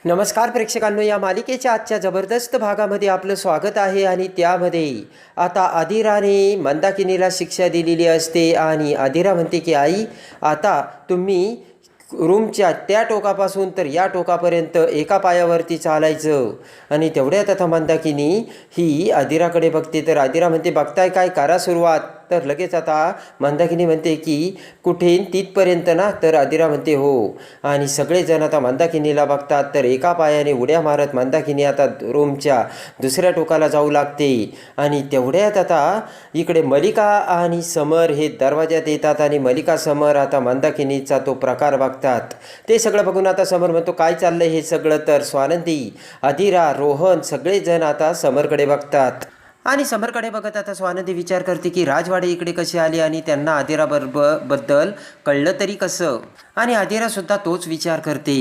नमस्कार प्रेक्षकांनो, या मालिकेच्या आजच्या जबरदस्त भागामध्ये आपलं स्वागत आहे. आणि त्यामध्ये आता आदिराने मंदाकिनीला शिक्षा दिलेली असते आणि आदिरा म्हणते की आई, आता तुम्ही रूमच्या त्या टोकापासून तर या टोकापर्यंत एका पायावरती चालायचं. आणि तेवढ्यात आता मंदाकिनी ही आदिराकडे बघते, तर आदिरा म्हणते बघताय काय, करा सुरुवात. तर लगेच आता मंदाकिनी म्हणते की कुठे तिथपर्यंत ना, तर आदिरा म्हणते हो. आणि सगळेजण आता मंदाकिनीला बघतात, तर एका पायाने उड्या मारत मंदाकिनी आता रूमच्या दुसऱ्या टोकाला जाऊ लागते. आणि तेवढ्यात आता इकडे मलिका आणि समर हे दरवाज्यात येतात आणि मलिका समर आता मंदाकिनीचा तो प्रकार बघतात. ते सगळं बघून आता समर म्हणतो काय चाललंय हे सगळं. तर स्वानंदी, आदिरा, रोहन सगळेजण आता समरकडे बघतात. आणि समरकडे बघत आता स्वानंदी विचार करते की राजवाडे इकडे कसे आले आणि त्यांना आदिरा बद्दल कळलं तरी कसं. आणि आदिरासुद्धा तोच विचार करते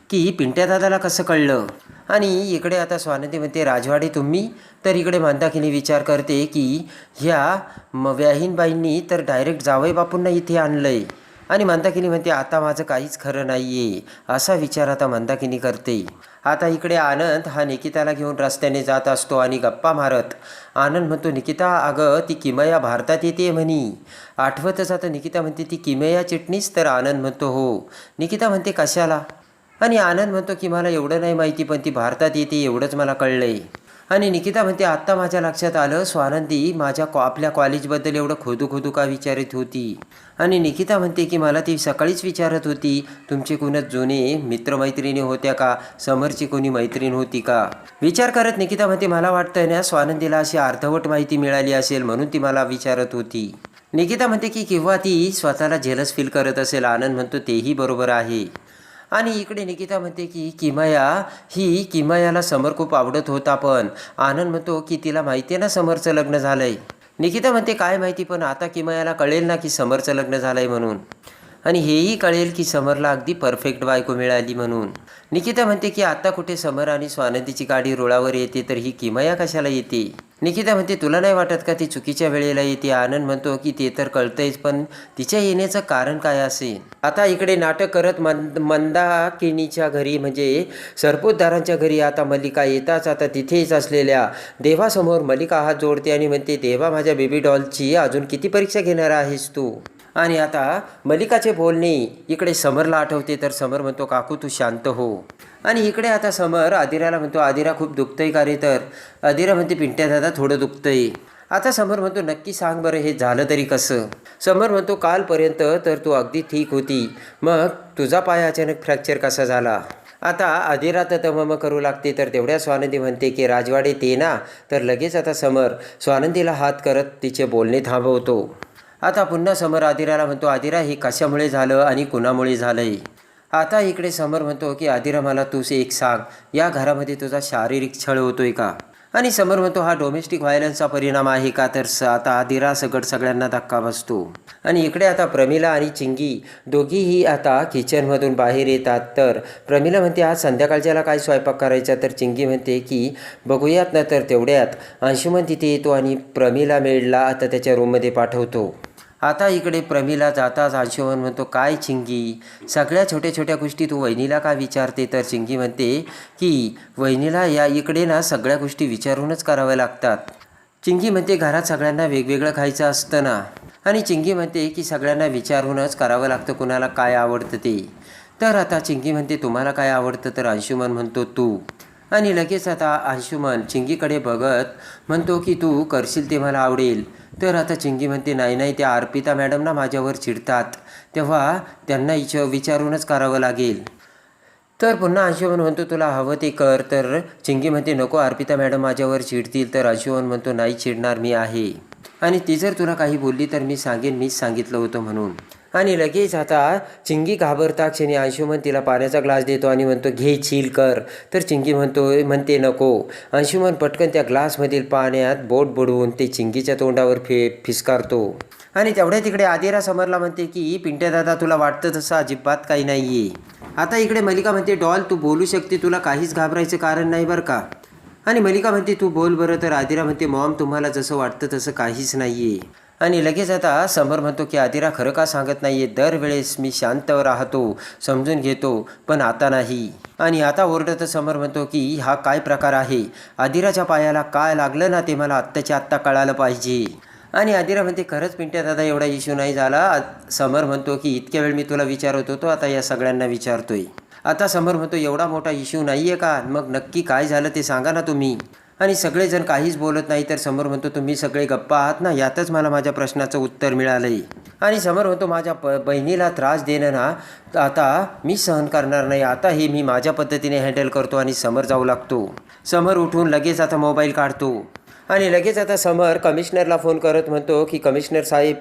की पिंट्या दादाला कसं कळलं. आणि इकडे आता स्वानंदी म्हणते राजवाडे तुम्ही. तर इकडे मंदाकिनी विचार करते की ह्या व्याहीनबाईंनी तर डायरेक्ट जावई बापूंना इथे आणलंय. आणि मंदाकिनी म्हणते आता माझं काहीच खरं नाही आहे, असा विचार आता मंदाकिनी करते. आता इकडे आनंद हा निकिताला घेऊन रस्त्याने जात असतो आणि गप्पा मारत आनंद म्हणतो निकिता, अगं ती किमया भारतात येते म्हणी. आठवतच आता निकिता म्हणते ती किमया चिटणीस. तर आनंद म्हणतो हो. निकिता म्हणते कशाला. आणि आनंद म्हणतो की मला एवढं नाही माहिती, पण ती भारतात येते एवढंच मला कळलंय. आणि निकिता म्हणते आत्ता माझ्या लक्षात आलं, स्वानंदी आपल्या कॉलेजबद्दल एवढं खोदू का विचारत होती. आणि निकिता म्हणते की मला ती सकाळीच विचारत होती तुमचे कोणच जुने मित्रमैत्रिणी होत्या का, समरची कोणी मैत्रीण होती का. विचार करत निकिता म्हणते मला वाटतं ना स्वानंदीला अशी अर्धवट माहिती मिळाली असेल म्हणून ती मला विचारत होती. निकिता म्हणते की किंवा ती स्वतःला जेलस फील करत असेल. आनंद म्हणतो तेही बरोबर आहे. आणि इकडे निकिता म्हणते की किमयाला समर खूप आवडत होता, पण आनंद म्हणतो की तिला माहिती आहे ना समरचं लग्न झालंय. निकिता म्हणते काय माहिती, पण आता किमयाला कळेल ना की समरचं लग्न झालंय म्हणून. आणि हेही कळेल की समरला अगदी परफेक्ट बायको मिळाली म्हणून. निकिता म्हणते की आता कुठे समर आणि स्वानंदीची गाडी रुळावर येते, तर ही किमया कशाला येते. निकिता म्हणते तुला नाही वाटत का ती चुकीच्या वेळेला येते. आनंद म्हणतो की ते तर कळतंयच, पण तिच्या येण्याचं कारण काय असेल. आता इकडे नाटक करत मंदाकिनीच्या घरी म्हणजे सरपोतदारांच्या घरी आता मल्लिका येताच आता तिथेच असलेल्या देवासमोर मल्लिका हात जोडते आणि म्हणते देवा, माझ्या बेबी डॉलची अजून किती परीक्षा घेणार आहेस तू. आणि आता मल्लिकाचे बोलणे इकडे समरला आठवते, तर समर म्हणतो काकू तू शांत हो. आणि इकडे आता समर आदिराला म्हणतो आदिरा खूप दुखतंय का रे. तर आदिरा म्हणते पिंट्या दादा थोडं दुखतंय. आता समर म्हणतो नक्की सांग बरं हे झालं तरी कसं. समर म्हणतो कालपर्यंत तर तू अगदी ठीक होती, मग तुझा पाय अचानक फ्रॅक्चर कसा झाला. आता आदिरा तर तमम करू लागते. तर तेवढ्या स्वानंदी म्हणते की राजवाडे ते ना. तर लगेच आता समर स्वानंदीला हात करत तिचे बोलणे थांबवतो. आता पुन्हा समर आदिराला म्हणतो आदिरा हे कशामुळे झालं आणि कुणामुळे झालंय. आता इकडे समर म्हणतो की आदिरा मला तूच एक सांग, या घरामध्ये तुझा शारीरिक छळ होतोय का. आणि समर म्हणतो हा डोमेस्टिक व्हायलन्सचा परिणाम आहे का. तर आता आदिरा सगळ्यांना धक्का बसतो. आणि इकडे आता प्रमिला आणि चिंगी दोघीही आता किचनमधून बाहेर येतात. तर प्रमिला म्हणते आज संध्याकाळच्याला काय स्वयंपाक करायचा. तर चिंगी म्हणते की बघूयात ना. तर तेवढ्यात अंशुमन तिथे येतो आणि प्रमिला मेडला आता त्याच्या रूममध्ये पाठवतो. आता इकडे प्रमिला जाताच अंशुमन म्हणतो काय चिंगी, सगळ्या छोट्या छोट्या गोष्टी तू वहिनीला का विचारते. तर चिंगी म्हणते की वहिनीला या इकडे ना सगळ्या गोष्टी विचारूनच कराव्या लागतात. चिंगी म्हणते घरात सगळ्यांना वेगवेगळं खायचं असतं ना. आणि चिंगी म्हणते की सगळ्यांना विचारूनच करावं लागतं कुणाला काय आवडतं ते. तर आता चिंगी म्हणते तुम्हाला काय आवडतं. तर अंशुमन म्हणतो तू. आणि लगेच आता अंशुमन चिंगीकडे बघत म्हणतो की तू करशील ते मला आवडेल. तर आता चिंगी म्हणते नाही त्या अर्पिता मॅडम ना माझ्यावर चिडतात, तेव्हा त्यांना विचारूनच करावं लागेल. तर पुन्हा अंशुमन म्हणतो तुला हवं ते कर. तर चिंगी म्हणते नको अर्पिता मॅडम माझ्यावर चिडतील. तर अंशुमन म्हणतो नाही चिडणार मी आहे, आणि ती जर तुला काही बोलली तर मी सांगेन मीच सांगितलं होतं म्हणून. आणि लगेच आता चिंगी घाबरता क्षणी अंशुमन तिला पाण्याचा ग्लास देतो आणि म्हणतो घे छील कर. तर चिंगी म्हणते नको. अंशुमन पटकन त्या ग्लासमधील पाण्यात बोट बुडवून ते चिंगीच्या तोंडावर फिसकारतो. आणि तेवढ्या तिकडे आदिरा समरला म्हणते की पिंट्या दादा तुला वाटतं तसं अजिबात काही नाही आहे. आता इकडे मल्लिका म्हणते डॉल तू बोलू शकते, तुला काहीच घाबरायचं कारण नाही बरं का. आणि मल्लिका म्हणते तू बोल बरं. तर आदिरा म्हणते मॉम तुम्हाला जसं वाटतं तसं काहीच नाही आहे. आणि लगेच आता समर म्हणतो की आदिरा खरं का सांगत नाहीये, दरवेळेस मी शांत राहतो, समजून घेतो, पण आता नाही. आणि आता ओरडत समर म्हणतो की हा काय प्रकार आहे, आदिराच्या पायाला काय लागलं ना ते मला आत्ताच्या आत्ता कळालं पाहिजे. आणि आदिरा म्हणते खरंच पिंट्या दादा एवढा इश्यू नाही झाला. समर म्हणतो की इतक्या वेळ मी तुला विचारत होतो, आता या सगळ्यांना विचारतोय. आता समर म्हणतो एवढा मोठा इश्यू नाही आहे का, मग नक्की काय झालं ते सांगा ना तुम्ही. आणि सगळेजण काहीच बोलत नाही. तर समर म्हणतो तुम्ही सगळे गप्पा आहात ना, यातच मला माझ्या प्रश्नाचं उत्तर मिळालंय. आणि समर म्हणतो माझ्या बहिणीला त्रास देणं ना आता मी सहन करणार नाही, आता हे मी माझ्या पद्धतीने हँडल करतो. आणि समर जाऊ लागतो. समर उठून लगेच आता मोबाईल काढतो आणि लगेच आता समर कमिशनरला फोन करत म्हणतो की कमिशनर साहेब,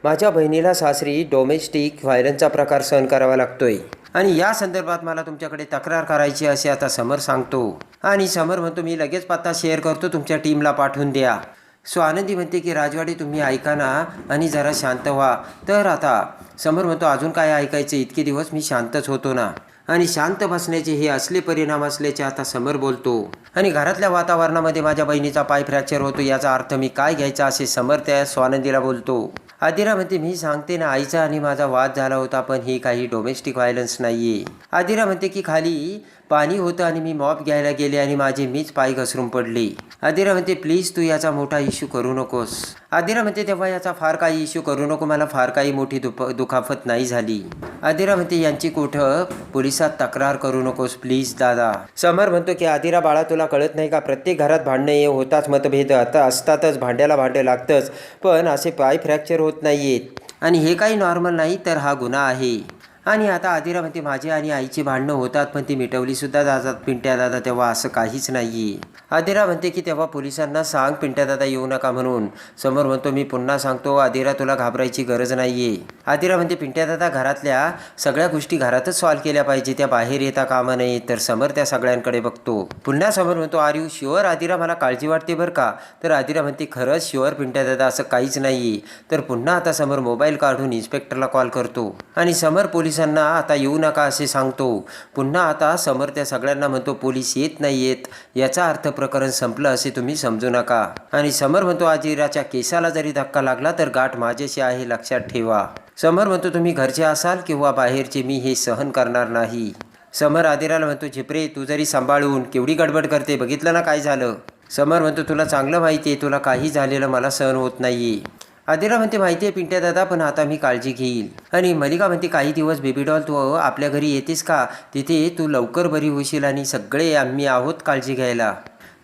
माझ्या बहिणीला सासरी डोमेस्टिक व्हायलन्सचा प्रकार सहन करावा लागतोय आणि या संदर्भात मला तुमच्याकडे तक्रार करायची असे आता समर सांगतो. आणि समर म्हणतो मी लगेच पत्ता शेअर करतो, तुमच्या टीमला पाठवून द्या. सो आनंदी म्हणते की राजवाडे तुम्ही ऐका ना आणि जरा शांत व्हा. तर आता समर म्हणतो अजून काय ऐकायचं, इतके दिवस मी शांतच होतो ना. आणि शांत बसण्याचे हे असले परिणाम असल्याचे आता समर बोलतो. आणि घरातल्या वातावरणामध्ये माझ्या बहिणीचा पाय फ्रॅक्चर होतो, याचा अर्थ मी काय घ्यायचा असे समर त्या स्वानंदीला बोलतो. आदिरा म्हणते मी सांगते ना, आईचा आणि माझा वाद झाला होता, पण ही काही डोमेस्टिक व्हायलन्स नाहीये. आदिरा म्हणते की खाली पाणी होतं आणि मी मॉप घ्यायला गेले आणि मीच पाय घसरून पडले. आदिरा म्हणते प्लीज तू याचा मोठा इश्यू करू नकोस. आदिरा म्हणते तेव्हा याचा फार काही इश्यू करू नको, मला फार काही मोठी दुखापत नाही झाली. आदिरा म्हणते यांची कुठं पोलिसात तक्रार करू नकोस प्लीज दादा. समर म्हणतो की आदिरा बाळा तुला कळत नाही का, प्रत्येक घरात भांडणे होताच, मतभेद आता असतातच, भांड्याला भांडं लागतंच, पण असे पाय फ्रॅक्चर होत नाहीयेत आणि हे काही नॉर्मल नाही, तर हा गुन्हा आहे. आणि आता आदिरा म्हणते माझी आणि आईची भांडणं होतात, पण ती मिटवलीसुद्धा जातात पिंट्या दादा, तेव्हा असं काहीच नाही आहे. आदिरा म्हणते की तेव्हा पोलिसांना सांग पिंट्या दादा येऊ नका म्हणून. समोर म्हणतो मी पुन्हा सांगतो आदिरा तुला घाबरायची गरज नाही आहे. आदिरा म्हणते पिंट्या दादा घरातल्या सगळ्या गोष्टी घरातच सॉल्व केल्या पाहिजे, त्या बाहेर येता कामा नये. तर समर त्या सगळ्यांकडे बघतो. पुन्हा समोर म्हणतो आर यू शुअर आदिरा, मला काळजी वाटते बरं का. तर आदिरा म्हणते खरंच शुअर पिंट्या दादा, असं काहीच नाही आहे. तर पुन्हा आता समोर मोबाईल काढून इन्स्पेक्टरला कॉल करतो आणि समर पोलिसांना आता येऊ नका असे सांगतो. पुन्हा आता समर त्या सगळ्यांना म्हणतो पोलीस येत नाही येत याचा अर्थ प्रकरण संपलं असे तुम्ही समजू नका. आणि समर म्हणतो आदिराच्या केसाला जरी धक्का लागला तर गाठ माझ्याशी आहे, लक्षात ठेवा. समर म्हणतो तुम्ही घरचे असाल किंवा बाहेरचे, मी हे सहन करणार नाही. समर आदिराला म्हणतो झिपरे तू जरी सांभाळून, केवढी गडबड करते, बघितलं ना काय झालं. समर म्हणतो तुला चांगलं माहिती आहे, तुला काही झालेलं मला सहन होत नाही. आदिरा म्हणते माहिती आहे पिंट्या दादा, पण आता मी काळजी घेईल. आणि मलिका म्हणते काही दिवस बेबी डॉल तू आपल्या घरी येतेस का, तिथे तू लवकर बरी होशील आणि सगळे आम्ही आहोत काळजी घ्यायला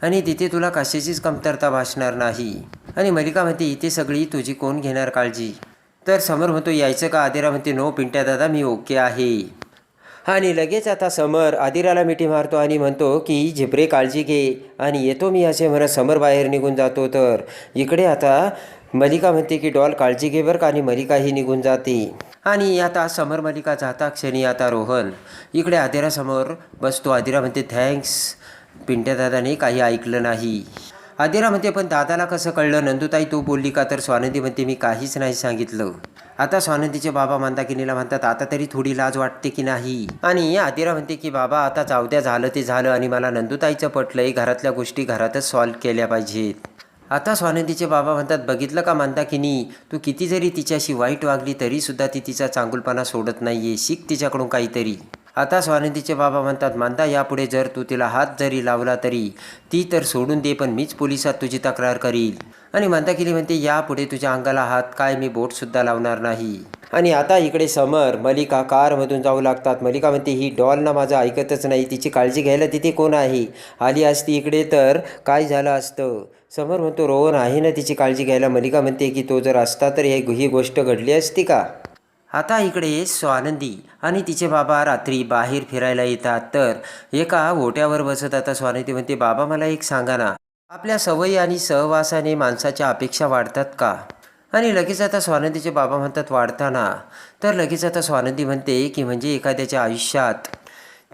आणि तिथे तुला कशाचीच कमतरता भासणार नाही. आणि मलिका म्हणते इथे सगळी तुझी कोण घेणार काळजी. तर समर म्हणतो यायचं का. आदिरा म्हणते नो पिंट्या दादा मी ओके आहे. आणि लगेच आता समर आदिराला मिठी मारतो आणि म्हणतो की झिपरे काळजी घे आणि येतो मी असे म्हणत समर बाहेर निघून जातो. तर इकडे आता मलिका म्हणते की डॉल काळजी घे बरं का, आणि मलिकाही निघून जाते. आणि आता समर मलिका जाता क्षणी आता रोहन इकडे आदिरासमोर बसतो. आदिरा म्हणते थँक्स पिंट्या दादाने काही ऐकलं नाही. आदिरा म्हणते पण दादाला कसं कळलं, नंदुताई तू बोलली का. तर स्वानंदी म्हणते मी काहीच नाही सांगितलं. आता स्वानंदीचे बाबा मंदाकिनीला म्हणतात आता तरी थोडी लाज वाटते की नाही. आणि आदिरा म्हणते की बाबा आता जाऊ द्या, झालं ते झालं आणि मला नंदुताईचं पटलंय, घरातल्या गोष्टी घरातच सॉल्व्ह केल्या पाहिजेत. आता स्वानंदीचे बाबा म्हणतात बघितलं का मंदाकिनी, तू किती जरी तिच्याशी वाईट वागली तरीसुद्धा ती तिचा चांगुलपणा सोडत नाहीये, शिक तिच्याकडून काहीतरी. आता स्वानंदीचे बाबा म्हणतात मंदा यापुढे जर तू तिला हात जरी लावला तरी ती तर सोडून दे, पण मीच पोलिसात तुझी तक्रार करील. आणि मंदाकिनी म्हणते यापुढे तुझ्या अंगाला हात काय मी बोटसुद्धा लावणार नाही. आणि आता इकडे समर मलिका कारमधून जाऊ लागतात. मलिका म्हणते ही डॉल ना माझं ऐकतच नाही, तिची काळजी घ्यायला तिथे कोण आहे, आली असती इकडे तर काय झालं असतं. समर म्हणतो रोहन आहे ना तिची काळजी घ्यायला. मलिका म्हणते की तो जर असता तर ही गोष्ट घडली असती का. आता इकडे स्वानंदी आणि तिचे बाबा रात्री बाहेर फिरायला येतात. तर एका ओट्यावर बसत आता स्वानंदी म्हणते बाबा मला एक सांगा ना, आपल्या सवयी आणि सहवासाने माणसाच्या अपेक्षा वाढतात का. आणि लगेच आता स्वानंदीचे बाबा म्हणतात वाढताना. तर लगेच आता स्वानंदी म्हणते की म्हणजे एखाद्याच्या आयुष्यात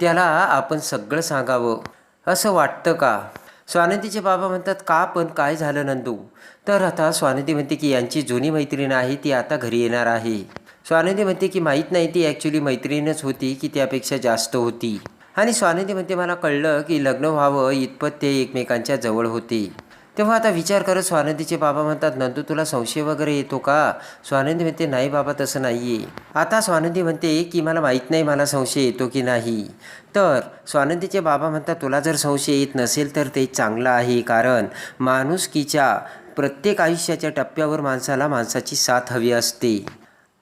त्याला आपण सगळं सांगावं असं वाटतं का. स्वानंदीचे बाबा म्हणतात का पण काय झालं नंदू. तर आता स्वानंदी म्हणते की यांची जुनी मैत्रीण आहे ती आता घरी येणार आहे. स्वानंदी म्हणते की माहीत नाही ती ॲक्च्युली मैत्रीणच होती की त्यापेक्षा जास्त होती. आणि स्वानंदी म्हणते मला कळलं की लग्न व्हावं इतपत ते एकमेकांच्या जवळ होते. तेव्हा आता विचार करत स्वानंदीचे बाबा म्हणतात, नंदू तुला संशय वगैरे येतो का? स्वानंदी म्हणते, नाही बाबा तसं नाही आहे. आता स्वानंदी म्हणते की मला माहीत नाही मला संशय येतो की नाही. तर स्वानंदीचे बाबा म्हणतात, तुला जर संशय येत नसेल तर ते चांगलं आहे, कारण माणुसकीच्या प्रत्येक आयुष्याच्या टप्प्यावर माणसाला माणसाची साथ हवी असते.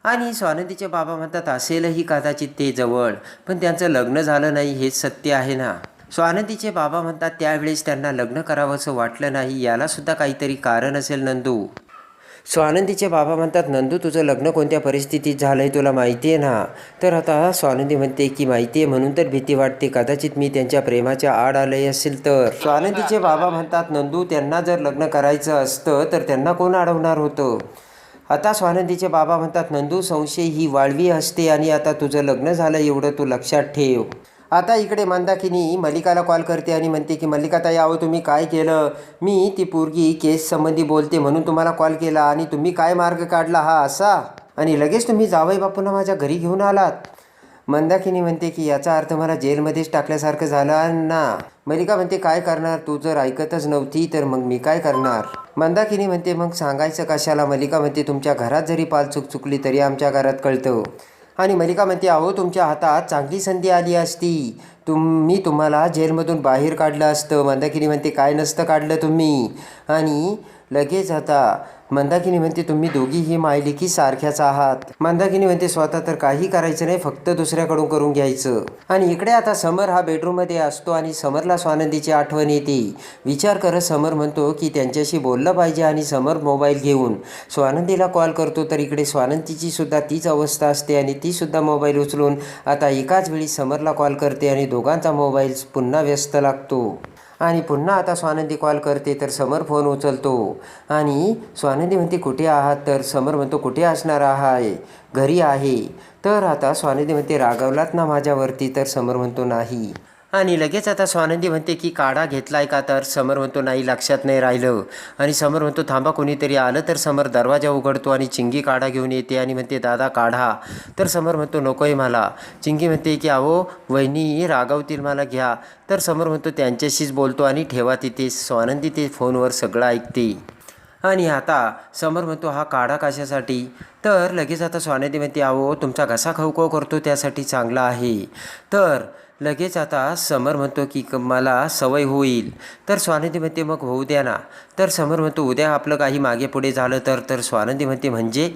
आणि स्वानंदीचे बाबा म्हणतात, असेलही कदाचित ते जवळ, पण त्यांचं लग्न झालं नाही हेच सत्य आहे ना. स्वानंदीचे बाबा म्हणतात, त्यावेळेस त्यांना लग्न करावंसं वाटलं नाही, यालासुद्धा काहीतरी कारण असेल नंदू. स्वानंदीचे बाबा म्हणतात, नंदू तुझं लग्न कोणत्या परिस्थितीत झालं आहे तुला माहिती आहे ना. तर आता स्वानंदी म्हणते की माहिती आहे, म्हणून तर भीती वाटते, कदाचित मी त्यांच्या प्रेमाच्या आड आले असेल तर. स्वानंदीचे बाबा म्हणतात, नंदू त्यांना जर लग्न करायचं असतं तर त्यांना कोण अडवणार होतं. आता स्वानंदीचे बाबा म्हणतात, नंदू संशय ही वाळवी असते आणि आता तुझं लग्न झालं एवढं तू लक्षात ठेव. आता इकडे मंदाकिनी मल्लिकाला कॉल करते आणि म्हणते की मल्लिकाताई, आहो तुम्ही काय केलं? मी ती पोरगी केस संबंधी बोलते म्हणून तुम्हाला कॉल केला आणि तुम्ही काय मार्ग काढला हा असा, आणि लगेच तुम्ही जावई बापूंना माझ्या घरी घेऊन आलात. मंदाकिनी म्हणते की याचा अर्थ मला जेलमध्येच टाकल्यासारखं झालं ना. मल्लिका म्हणते, काय करणार, तू जर ऐकतच नव्हती तर मग मी काय करणार. मंदाकिनी म्हणते, मग सांगायचं कशाला. मल्लिका म्हणते, तुमच्या घरात जरी पालचूक चुकली तरी आमच्या घरात कळतं. आणि मल्लिका म्हणते, अहो तुमच्या हातात चांगली संधी आली असती, तुम्हाला जेलमधून बाहेर काढलं असतं. मंदाकिनी म्हणते, काय नसतं काढलं तुम्ही. आणि लगेच आता मंदाकिनी म्हणते, तुम्ही दोघीही मायलेकी सारख्याच आहात. मंदाकिनी म्हणते, स्वतः तर काही करायचं नाही, फक्त दुसऱ्याकडून करून घ्यायचं. आणि इकडे आता समर हा बेडरूममध्ये असतो आणि समरला स्वानंदीची आठवण येते. विचार करत समर म्हणतो की त्यांच्याशी बोललं पाहिजे आणि समर मोबाईल घेऊन स्वानंदीला कॉल करतो. तर इकडे स्वानंदीची सुद्धा तीच अवस्था असते आणि ती सुद्धा मोबाईल उचलून आता एकाच वेळी समरला कॉल करते आणि दोघांचा मोबाईल पुन्हा व्यस्त लागतो. आणि पुन्हा आता स्वानंदी कॉल करते तर समर फोन उचलतो आणि स्वानंदी म्हणते, कुठे आहात? तर समर म्हणतो, कुठे असणार आहे, घरी आहे. तर आता स्वानंदी म्हणते, रागावलात ना माझ्यावरती? तर समर म्हणतो, नाही. आणि लगेच आता स्वानंदी म्हणते की काढा घेतलाय का? तर समर म्हणतो, नाही, लक्षात नाही राहिलं. आणि समर म्हणतो, थांबा कोणीतरी आलं. तर समर दरवाजा उघडतो आणि चिंगी काढा घेऊन येते आणि म्हणते, दादा काढा. तर समर म्हणतो, नको आहे मला. चिंगी म्हणते की अहो वहिनी रागावतील, मला घ्या. तर समर म्हणतो, त्यांच्याशीच बोलतो आणि ठेवा तिथे. स्वानंदी ते फोनवर सगळं ऐकते. आणि आता समर म्हणतो, हा काढा कशासाठी? तर लगेच आता स्वानंदी म्हणते, अहो तुमचा घसा खवखव करतो त्यासाठी चांगला आहे. तर लगेच आता समर म्हणतो की मला सवय होईल. तर स्वानंदी म्हणते, मग होऊ द्या ना. तर समर म्हणतो, उद्या आपलं काही मागे पुढे झालं तर स्वानंदी म्हणते, म्हणजे?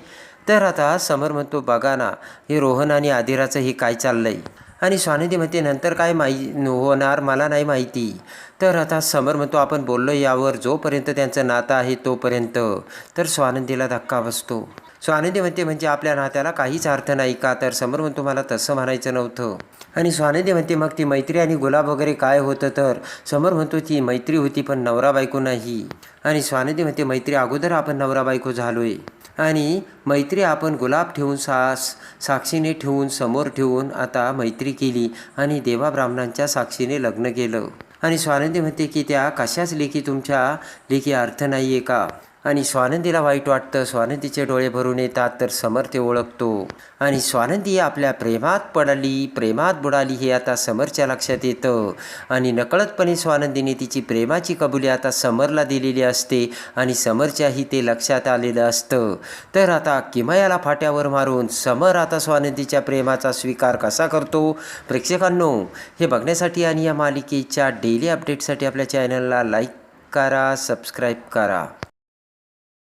तर आता समर म्हणतो, बघा ना, हे रोहन आणि आदिराचं हे काय चाललंय. आणि स्वानंदी म्हणते, नंतर काय होणार मला नाही माहिती. तर आता समर म्हणतो, आपण बोललो यावर, जोपर्यंत त्यांचं नातं आहे तोपर्यंत. तर स्वानंदीला धक्का बसतो. स्वानंदी म्हणते, म्हणजे आपल्या नात्याला काहीच अर्थ नाही का? तर समर म्हणतो, मला तसं म्हणायचं नव्हतं. आणि स्वानंदी म्हणते, मग ती मैत्री आणि गुलाब वगैरे काय होतं? तर समर म्हणतो, ती मैत्री होती पण नवरा बायको नाही. आणि स्वानंदी म्हणते, मैत्री अगोदर आपण नवरा बायको झालोय आणि मैत्री आपण गुलाब ठेवून साक्षीने ठेवून समोर ठेवून आता मैत्री केली आणि देवा ब्राह्मणांच्या साक्षीने लग्न केलं. आणि स्वानंदी म्हणते की त्या कशाच लेखी तुमच्या लेखी अर्थ नाही आहे का? आणि स्वानंदीला वाईट वाटतं. स्वानंदीचे डोळे भरून येतात. तर समर ते ओळखतो आणि स्वानंदी आपल्या प्रेमात बुडाली हे आता समरच्या लक्षात येतं. आणि नकळतपणे स्वानंदीने तिची प्रेमाची कबुली आता समरला दिलेली असते आणि समरच्याही ते लक्षात आलेलं असतं. तर आता किमयाला फाट्यावर मारून समर आता स्वानंदीच्या प्रेमाचा स्वीकार कसा करतो? प्रेक्षकांनो, हे बघण्यासाठी आणि या मालिकेच्या डेली अपडेटसाठी आपल्या चॅनलला लाईक करा, सबस्क्राईब करा.